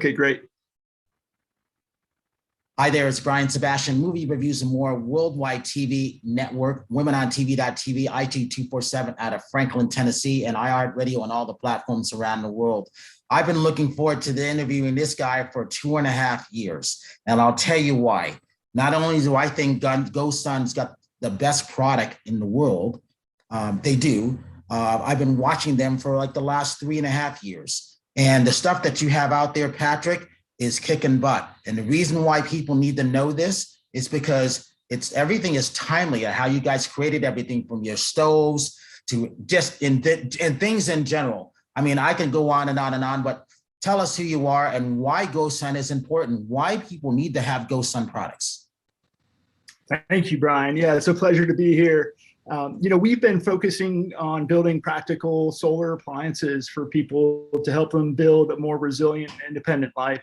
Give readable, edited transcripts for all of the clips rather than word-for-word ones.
Okay, great. Hi there, it's Brian Sebastian, Movie Reviews and More, Worldwide TV Network, WomenOnTV.tv, IT247 out of Franklin, Tennessee, and iHeartRadio on all the platforms around the world. I've been looking forward to interviewing this guy for 2.5 years, and I'll tell you why. Not only do I think GoSun's got the best product in the world, they do. I've been watching them for like the last 3.5 years. And the stuff that you have out there, Patrick, is kicking butt. And the reason why people need to know this is because everything is timely at how you guys created everything from your stoves to just in things in general. I mean, I can go on and on and on, but tell us who you are and why GoSun is important, why people need to have GoSun products. Thank you, Brian. Yeah, it's a pleasure to be here. We've been focusing on building practical solar appliances for people to help them build a more resilient, independent life.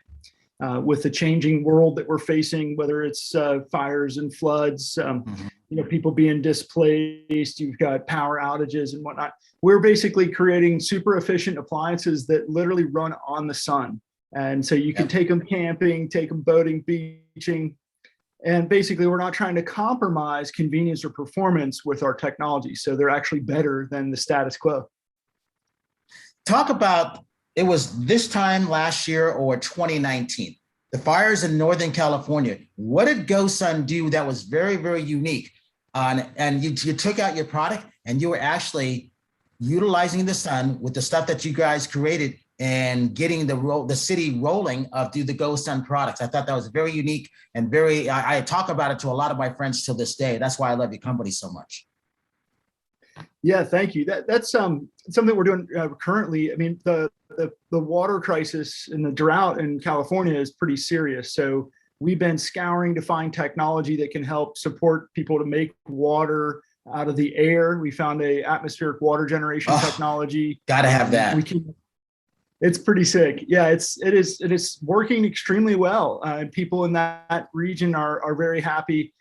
With the changing world that we're facing, whether it's fires and floods, people being displaced, you've got power outages and whatnot. We're basically creating super efficient appliances that literally run on the sun. And so you can take them camping, take them boating, beaching. And basically, we're not trying to compromise convenience or performance with our technology. So they're actually better than the status quo. Talk about, it was this time last year or 2019, the fires in Northern California. What did GoSun do that was very, very unique? And you took out your product and you were actually utilizing the sun with the stuff that you guys created and getting the city rolling through the GoSun products. I thought that was very unique and I talk about it to a lot of my friends till this day. That's why I love your company so much. Yeah, thank you. That's something we're doing currently. I mean, the water crisis and the drought in California is pretty serious. So we've been scouring to find technology that can help support people to make water out of the air. We found a atmospheric water generation technology. Gotta have that. It's pretty sick. Yeah, it is working extremely well. People in that region are very happy.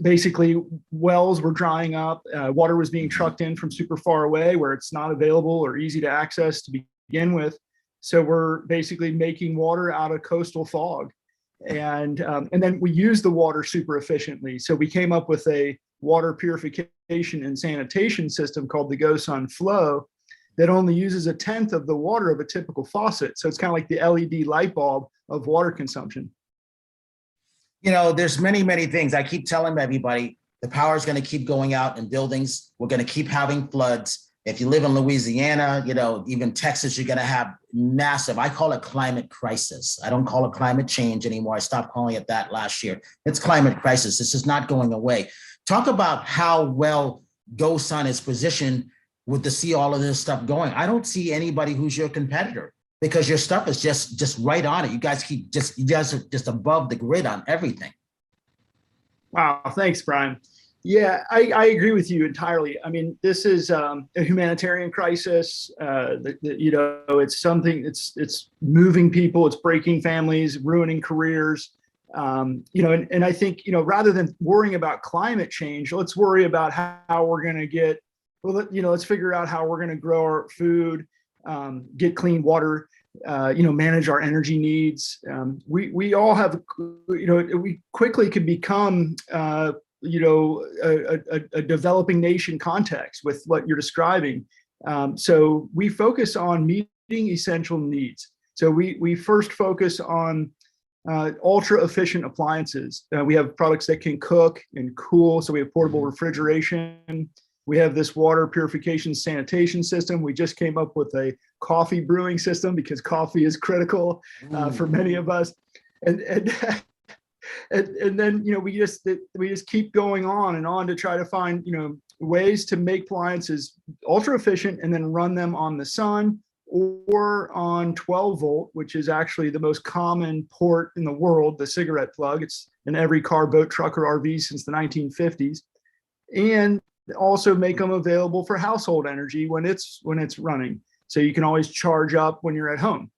Basically, wells were drying up. Water was being trucked in from super far away where it's not available or easy to access to begin with. So we're basically making water out of coastal fog. And then we use the water super efficiently. So we came up with a water purification and sanitation system called the GoSun Flow that only uses 1/10 of the water of a typical faucet. So it's kind of like the LED light bulb of water consumption. There's many, many things. I keep telling everybody, the power is going to keep going out in buildings. We're going to keep having floods. If you live in Louisiana, even Texas, you're going to have massive, I call it climate crisis. I don't call it climate change anymore. I stopped calling it that last year. It's climate crisis. This is not going away. Talk about how well GoSun is positioned to see all of this stuff going. I don't see anybody who's your competitor because your stuff is just right on it. You guys are just above the grid on everything. Wow, thanks, Brian. Yeah, I agree with you entirely. I mean, this is a humanitarian crisis. It's something. It's moving people. It's breaking families, ruining careers. And I think rather than worrying about climate change, let's worry about how we're going to get. Well, let's figure out how we're going to grow our food, get clean water, manage our energy needs. We all have, we quickly could become, a developing nation context with what you're describing. So we focus on meeting essential needs. So we first focus on ultra efficient appliances. We have products that can cook and cool. So we have portable refrigeration. We have this water purification sanitation system. We just came up with a coffee brewing system because coffee is critical for many of us. And then we just keep going on and on to try to find ways to make appliances ultra efficient and then run them on the sun or on 12 volt, which is actually the most common port in the world, the cigarette plug. It's in every car, boat, truck, or RV since the 1950s. And also make them available for household energy when it's running. So you can always charge up when you're at home.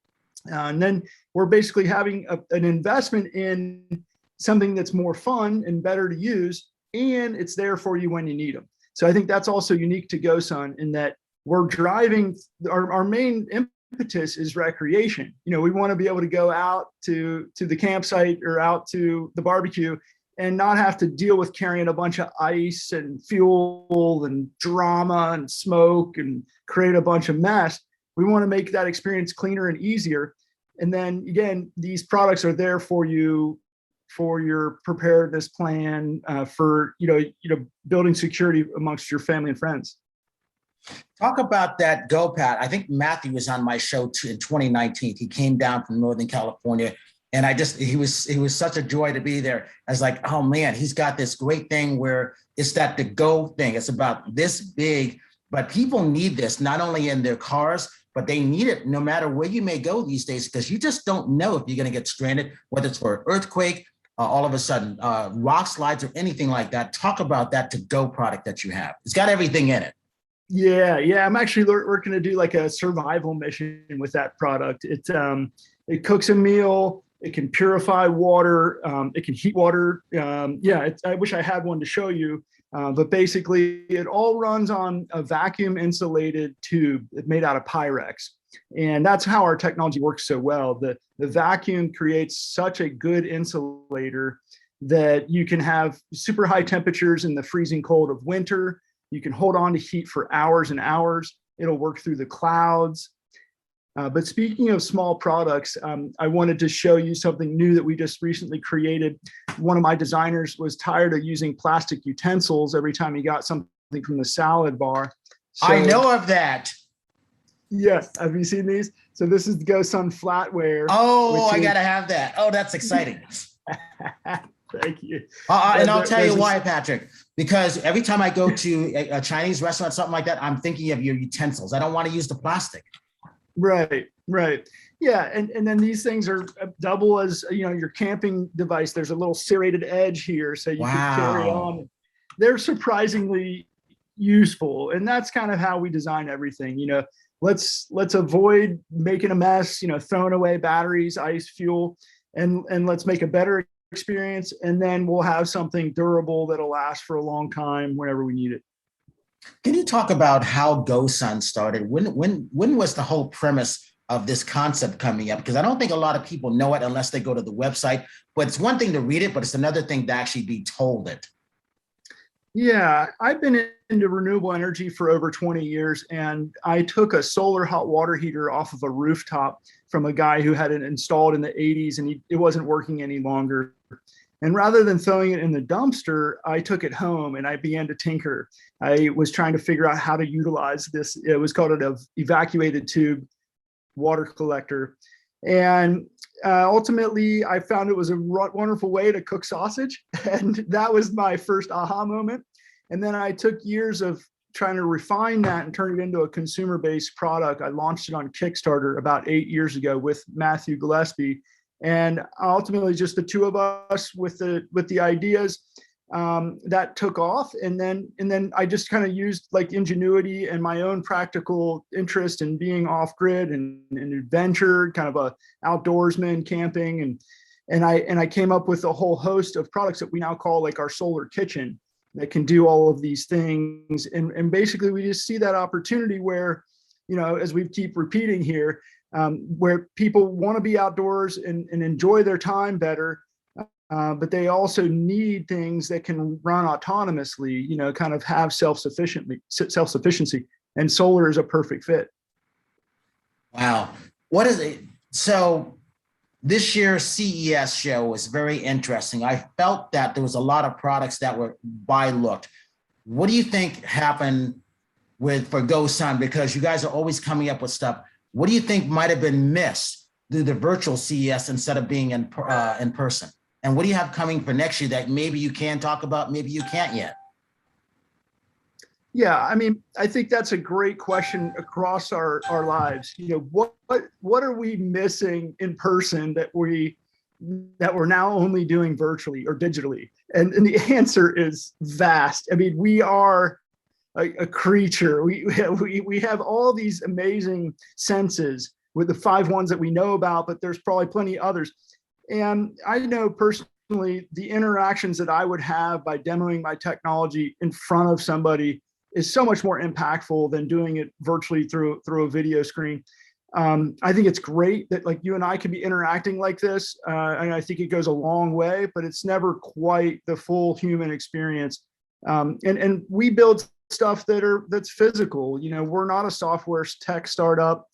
And then we're basically having an investment in something that's more fun and better to use, and it's there for you when you need them. So I think that's also unique to GoSun in that we're driving, our main impetus is recreation. We want to be able to go out to the campsite or out to the barbecue and not have to deal with carrying a bunch of ice and fuel and drama and smoke and create a bunch of mess. We want to make that experience cleaner and easier. And then again, these products are there for you for your preparedness plan, for building security amongst your family and friends. Talk about that GoPat. I think Matthew was on my show in 2019. He came down from Northern California, and he was such a joy to be there. I was like, oh man, he's got this great thing where it's the Go thing. It's about this big, but people need this not only in their cars, but they need it no matter where you may go these days, because you just don't know if you're going to get stranded, whether it's for an earthquake, all of a sudden, rock slides or anything like that. Talk about that to Go product that you have. It's got everything in it. Yeah. I'm actually working to do like a survival mission with that product. It cooks a meal. It can purify water. It can heat water. I wish I had one to show you, but basically it all runs on a vacuum insulated tube made out of Pyrex. And that's how our technology works so well. The vacuum creates such a good insulator that you can have super high temperatures in the freezing cold of winter. You can hold on to heat for hours and hours. It'll work through the clouds. But speaking of small products, I wanted to show you something new that we just recently created. One of my designers was tired of using plastic utensils every time he got something from the salad bar. So, I know of that. Yes. Have you seen these? So this is the GoSun flatware. Oh, I got to have that. Oh, that's exciting. Thank you. And I'll tell you why, Patrick, because every time I go to a Chinese restaurant, something like that, I'm thinking of your utensils. I don't want to use the plastic. Right. Yeah. And then these things are double as, your camping device. There's a little serrated edge here so you can carry on. They're surprisingly useful. And that's kind of how we design everything. Let's avoid making a mess, throwing away batteries, ice, fuel, and let's make a better experience. And then we'll have something durable that'll last for a long time whenever we need it. Can you talk about how GoSun started? When was the whole premise of this concept coming up? Because I don't think a lot of people know it unless they go to the website, but it's one thing to read it, but it's another thing to actually be told it. Yeah, I've been into renewable energy for over 20 years, and I took a solar hot water heater off of a rooftop from a guy who had it installed in the 80s, and it wasn't working any longer. And rather than throwing it in the dumpster, I took it home and I began to tinker. I was trying to figure out how to utilize this. It was called an evacuated tube water collector. And ultimately, I found it was a wonderful way to cook sausage. And that was my first aha moment. And then I took years of trying to refine that and turn it into a consumer-based product. I launched it on Kickstarter about 8 years ago with Matthew Gillespie. And ultimately, just the two of us with the ideas that took off. And then I just kind of used like ingenuity and my own practical interest in being off grid and adventure, kind of a outdoorsman, camping, and I came up with a whole host of products that we now call like our solar kitchen that can do all of these things. And basically, we just see that opportunity where, as we keep repeating here, where people want to be outdoors and enjoy their time better, but they also need things that can run autonomously, kind of have self-sufficiency, and solar is a perfect fit. Wow. What is it? So this year's CES show was very interesting. I felt that there was a lot of products that were looked. What do you think happened for GoSun? Because you guys are always coming up with stuff. What do you think might have been missed through the virtual CES instead of being in person? And what do you have coming for next year that maybe you can talk about, maybe you can't yet? Yeah, I mean, I think that's a great question across our lives. What are we missing in person that we're now only doing virtually or digitally? And the answer is vast. I mean, we are a creature. We have all these amazing senses with the 5 ones that we know about, but there's probably plenty others. And I know personally the interactions that I would have by demoing my technology in front of somebody is so much more impactful than doing it virtually through a video screen. I think it's great that like you and I can be interacting like this. And I think it goes a long way, but it's never quite the full human experience. And we build stuff that's physical. You know, we're not a software tech startup.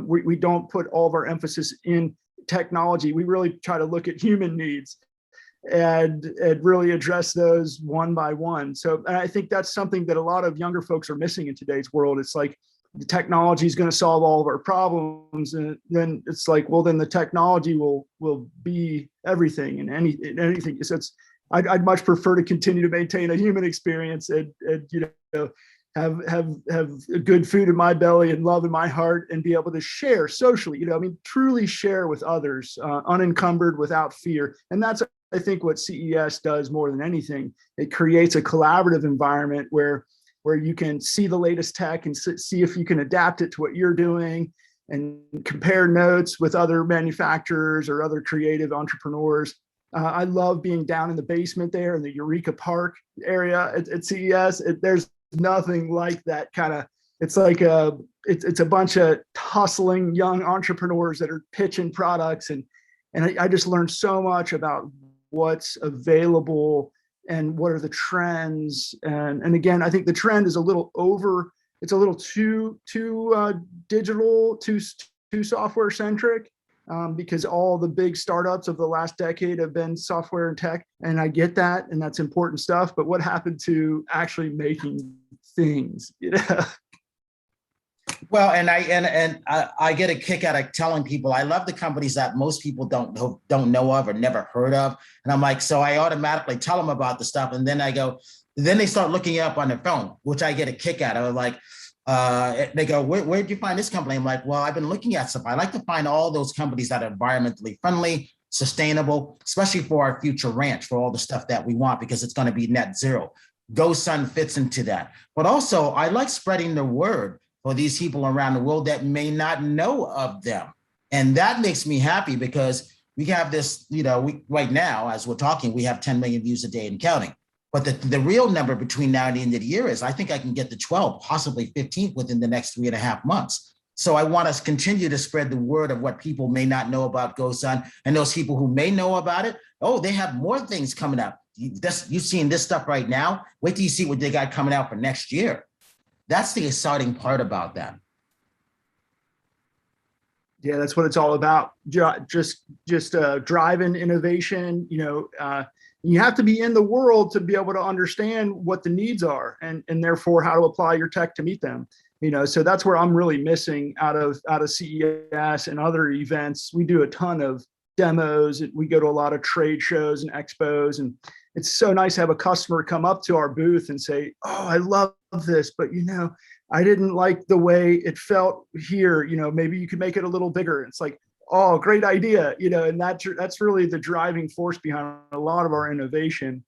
We don't put all of our emphasis in technology. We really try to look at human needs and really address those one by one. So I think that's something that a lot of younger folks are missing in today's world. It's like the technology is going to solve all of our problems, and then it's like, well, then the technology will be everything and anything. So I'd much prefer to continue to maintain a human experience and you know, have good food in my belly and love in my heart and be able to share socially, you know, I mean, truly share with others, unencumbered, without fear. And that's, I think, what CES does more than anything. It creates a collaborative environment where you can see the latest tech and see if you can adapt it to what you're doing and compare notes with other manufacturers or other creative entrepreneurs. I love being down in the basement there in the Eureka Park area at CES. There's nothing like that kind of, it's like it's a bunch of hustling young entrepreneurs that are pitching products. And I just learned so much about what's available and what are the trends. And again, I think the trend is a little it's a little too digital, too software centric, because all the big startups of the last decade have been software and tech. And I get that, and that's important stuff. But what happened to actually making things? You know? Well, and I get a kick out of telling people I love the companies that most people don't know of or never heard of. And I'm like, so I automatically tell them about the stuff, and then then they start looking up on their phone, which I get a kick out of. Like, they go, where'd you find this company? I'm like, well, I've been looking at stuff. I like to find all those companies that are environmentally friendly, sustainable, especially for our future ranch, for all the stuff that we want, because it's going to be net zero. GoSun fits into that. But also, I like spreading the word for these people around the world that may not know of them. And that makes me happy, because we have this, you know, right now, as we're talking, we have 10 million views a day and counting. But the real number between now and the end of the year is, I think I can get to 12, possibly 15 within the next 3.5 months. So I want us to continue to spread the word of what people may not know about GoSun, and those people who may know about it, oh, they have more things coming up. You've seen this stuff right now. Wait till you see what they got coming out for next year. That's the exciting part about that. Yeah, that's what it's all about. Just driving innovation. You know, you have to be in the world to be able to understand what the needs are, and therefore how to apply your tech to meet them. You know, so that's where I'm really missing out of CES and other events. We do a ton of demos. We go to a lot of trade shows and expos, and it's so nice to have a customer come up to our booth and say, "Oh, I love this, but you know, I didn't like the way it felt here. You know, maybe you could make it a little bigger." It's like, oh, great idea. You know, and that's really the driving force behind a lot of our innovation.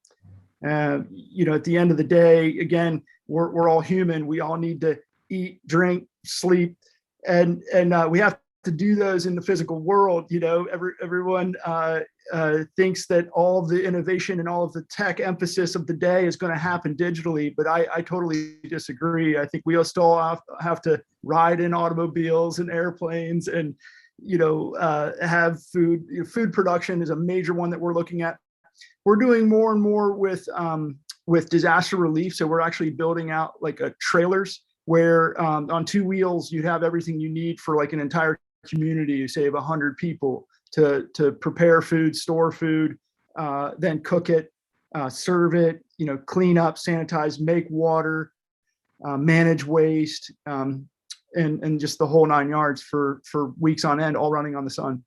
You know, at the end of the day, again, we're all human. We all need to eat, drink, sleep, and we have to do those in the physical world. You know, everyone thinks that all of the innovation and all of the tech emphasis of the day is going to happen digitally, but I totally disagree. I think we still have to ride in automobiles and airplanes, and you know, have food. Food production is a major one that we're looking at. We're doing more and more with disaster relief. So we're actually building out like trailers where on 2 wheels you have everything you need for like an entire community. You save 100 people to prepare food, store food, then cook it, serve it, you know, clean up, sanitize, make water, manage waste, and just the whole 9 yards for weeks on end, all running on the sun.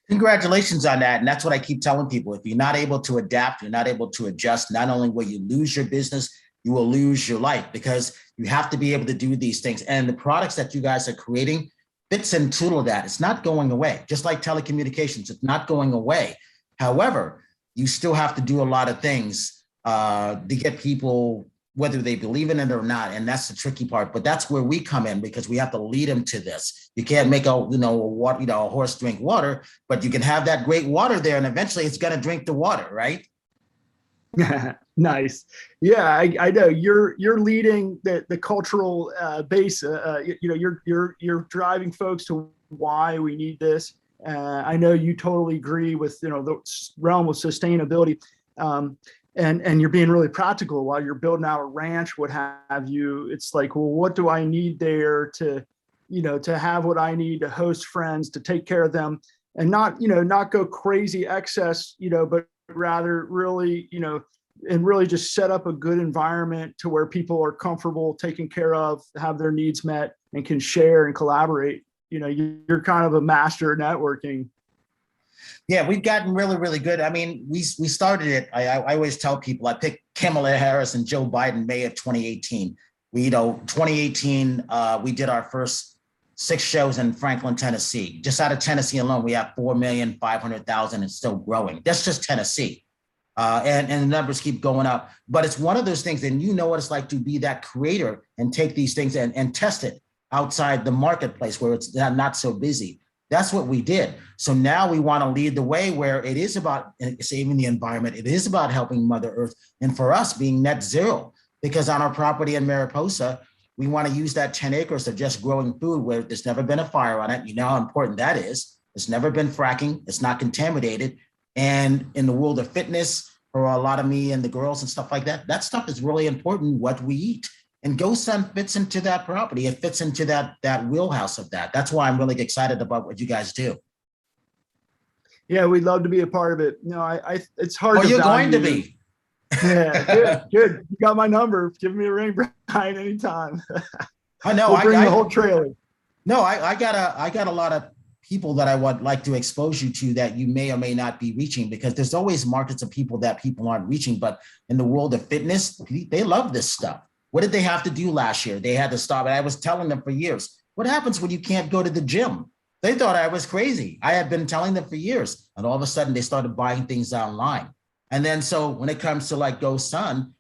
Congratulations on that. And that's what I keep telling people. If you're not able to adapt, you're not able to adjust, not only will you lose your business, you will lose your life, because you have to be able to do these things. And the products that you guys are creating fits into that. It's not going away. Just like telecommunications, it's not going away. However, you still have to do a lot of things to get people, whether they believe in it or not. And that's the tricky part. But that's where we come in, because we have to lead them to this. You can't make a horse drink water, but you can have that great water there, and eventually it's going to drink the water, right? Nice. Yeah, I know you're leading the cultural base. You know, you're driving folks to why we need this. I know you totally agree with the realm of sustainability, and you're being really practical while you're building out a ranch, what have you. It's like, well, what do I need there to, to have what I need to host friends, to take care of them, and not go crazy excess, but rather really, and really just set up a good environment to where people are comfortable, taken care of, have their needs met, and can share and collaborate. You're kind of a master at networking. Yeah, we've gotten really, really good. I mean, we started it. I always tell people I picked Kamala Harris and Joe Biden May of 2018. 2018, we did our first 6 shows in Franklin, Tennessee. Just out of Tennessee alone, we have 4,500,000 and still growing. That's just Tennessee. And the numbers keep going up. But it's one of those things, and you know what it's like to be that creator and take these things and test it outside the marketplace where it's not so busy. That's what we did. So now we want to lead the way where it is about saving the environment. It is about helping Mother Earth. And for us, being net zero, because on our property in Mariposa, we want to use that 10 acres of just growing food where there's never been a fire on it. You know how important that is. It's never been fracking. It's not contaminated. And in the world of fitness, for a lot of me and the girls and stuff like that, that stuff is really important, what we eat. And GoSun fits into that property. It fits into that wheelhouse of that. That's why I'm really excited about what you guys do. Yeah, we'd love to be a part of it. It's hard. Oh, you're going to be. Yeah, good. You got my number. Give me a ring, Brian, anytime. I know. We'll bring the whole trailer. No, I got a lot of people that I would like to expose you to that you may or may not be reaching, because there's always markets of people that people aren't reaching. But in the world of fitness, they love this stuff. What did they have to do last year? They had to stop. And I was telling them for years, what happens when you can't go to the gym? They thought I was crazy. I had been telling them for years. And all of a sudden they started buying things online. And then so when it comes to like GoSun,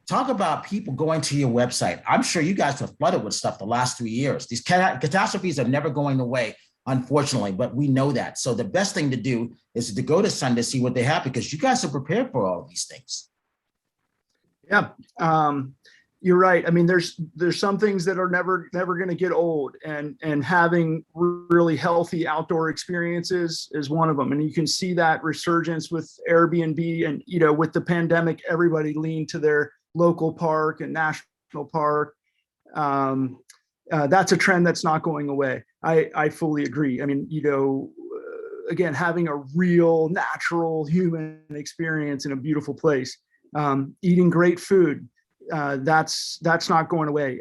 talk about people going to your website. I'm sure you guys have flooded with stuff the last 3 years. These catastrophes are never going away, unfortunately, but we know that. So the best thing to do is to go to Sun to see what they have, because you guys are prepared for all of these things. Yeah. You're right. I mean, there's some things that are never going to get old, and having really healthy outdoor experiences is one of them. And you can see that resurgence with Airbnb, and with the pandemic, everybody leaned to their local park and national park. That's a trend that's not going away. I fully agree. I mean, again, having a real natural human experience in a beautiful place, eating great food. That's not going away.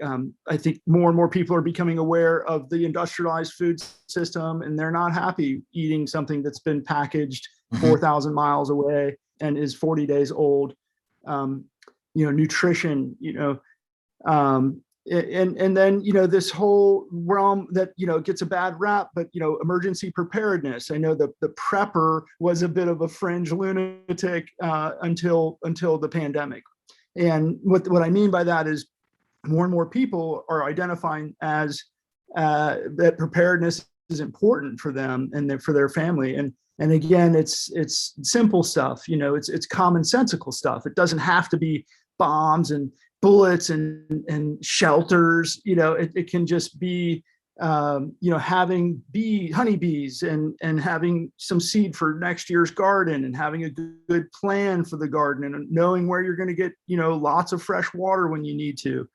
I think more and more people are becoming aware of the industrialized food system, and they're not happy eating something that's been packaged 4,000 miles away and is 40 days old. Nutrition, and then this whole realm that gets a bad rap, but emergency preparedness. I know the prepper was a bit of a fringe lunatic until the pandemic. And what I mean by that is more and more people are identifying as that preparedness is important for them and for their family. And again, it's simple stuff. It's commonsensical stuff. It doesn't have to be bombs and bullets and shelters. It can just be having honeybees and having some seed for next year's garden, and having a good plan for the garden, and knowing where you're going to get, lots of fresh water when you need to.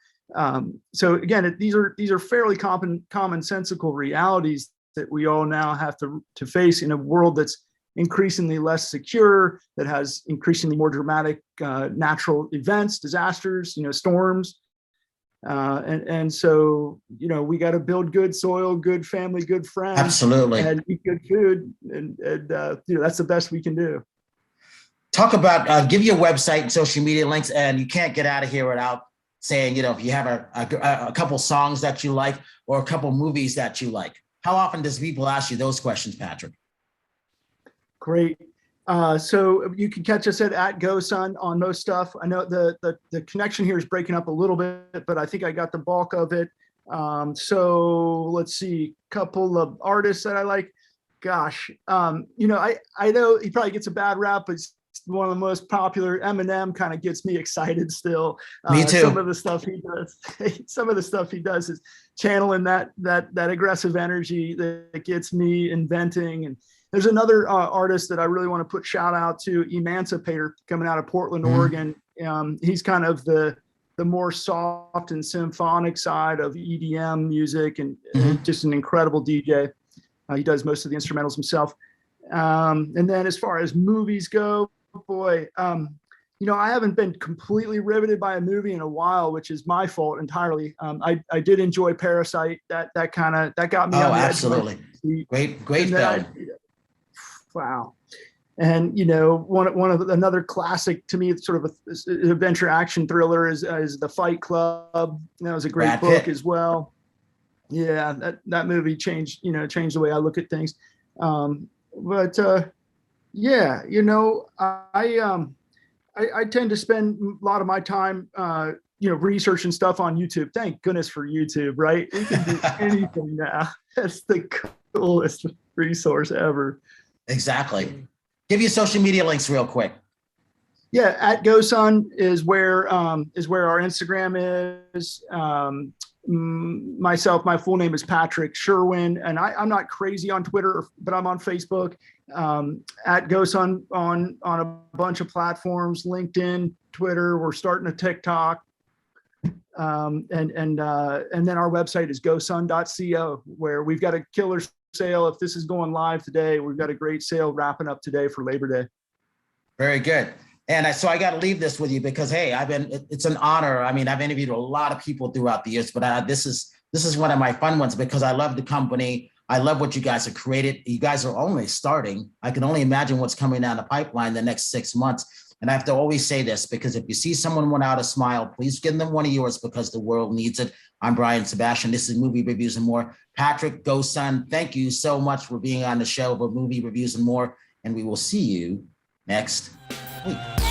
So again, these are fairly commonsensical realities that we all now have to face in a world that's increasingly less secure, that has increasingly more dramatic natural events, disasters, storms. And so, we got to build good soil, good family, good friends. Absolutely. And eat good food. And that's the best we can do. Talk about, give your website and social media links, and you can't get out of here without saying, if you have a couple songs that you like, or a couple movies that you like. How often does people ask you those questions, Patrick? Great. So you can catch us at GoSun on most stuff. I know the connection here is breaking up a little bit, but I think I got the bulk of it. So let's see, couple of artists that I like. Gosh, I know he probably gets a bad rap, but one of the most popular. Eminem kind of gets me excited still. Me too. Some of the stuff he does is channeling that aggressive energy that gets me inventing. And there's another artist that I really want to put shout out to, Emancipator, coming out of Portland, Oregon. He's kind of the more soft and symphonic side of EDM music, and just an incredible DJ. He does most of the instrumentals himself. And then as far as movies go, boy, I haven't been completely riveted by a movie in a while, which is my fault entirely. I did enjoy Parasite. That got me. Oh, absolutely. Great film. Wow. And another classic to me, it's sort of an adventure action thriller is The Fight Club. That was a great book as well. Yeah, that movie changed the way I look at things. I tend to spend a lot of my time researching stuff on YouTube. Thank goodness for YouTube, right? We can do anything now. That's the coolest resource ever. Exactly. Give you social media links real quick. Yeah, at GoSun is where our Instagram is. Myself, my full name is Patrick Sherwin, and I'm not crazy on Twitter, but I'm on Facebook. At GoSun on a bunch of platforms, LinkedIn, Twitter. We're starting a TikTok. And then our website is GoSun.co, where we've got a killer sale. If this is going live today, we've got a great sale wrapping up today for Labor Day. Very good. And so I got to leave this with you because, hey, it's an honor. I mean, I've interviewed a lot of people throughout the years, but this is one of my fun ones because I love the company. I love what you guys have created. You guys are only starting. I can only imagine what's coming down the pipeline the next 6 months. And I have to always say this, because if you see someone without a smile, please give them one of yours because the world needs it. I'm Brian Sebastian. This is Movie Reviews and More. Patrick, GoSun, thank you so much for being on the show for Movie Reviews and More. And we will see you next week.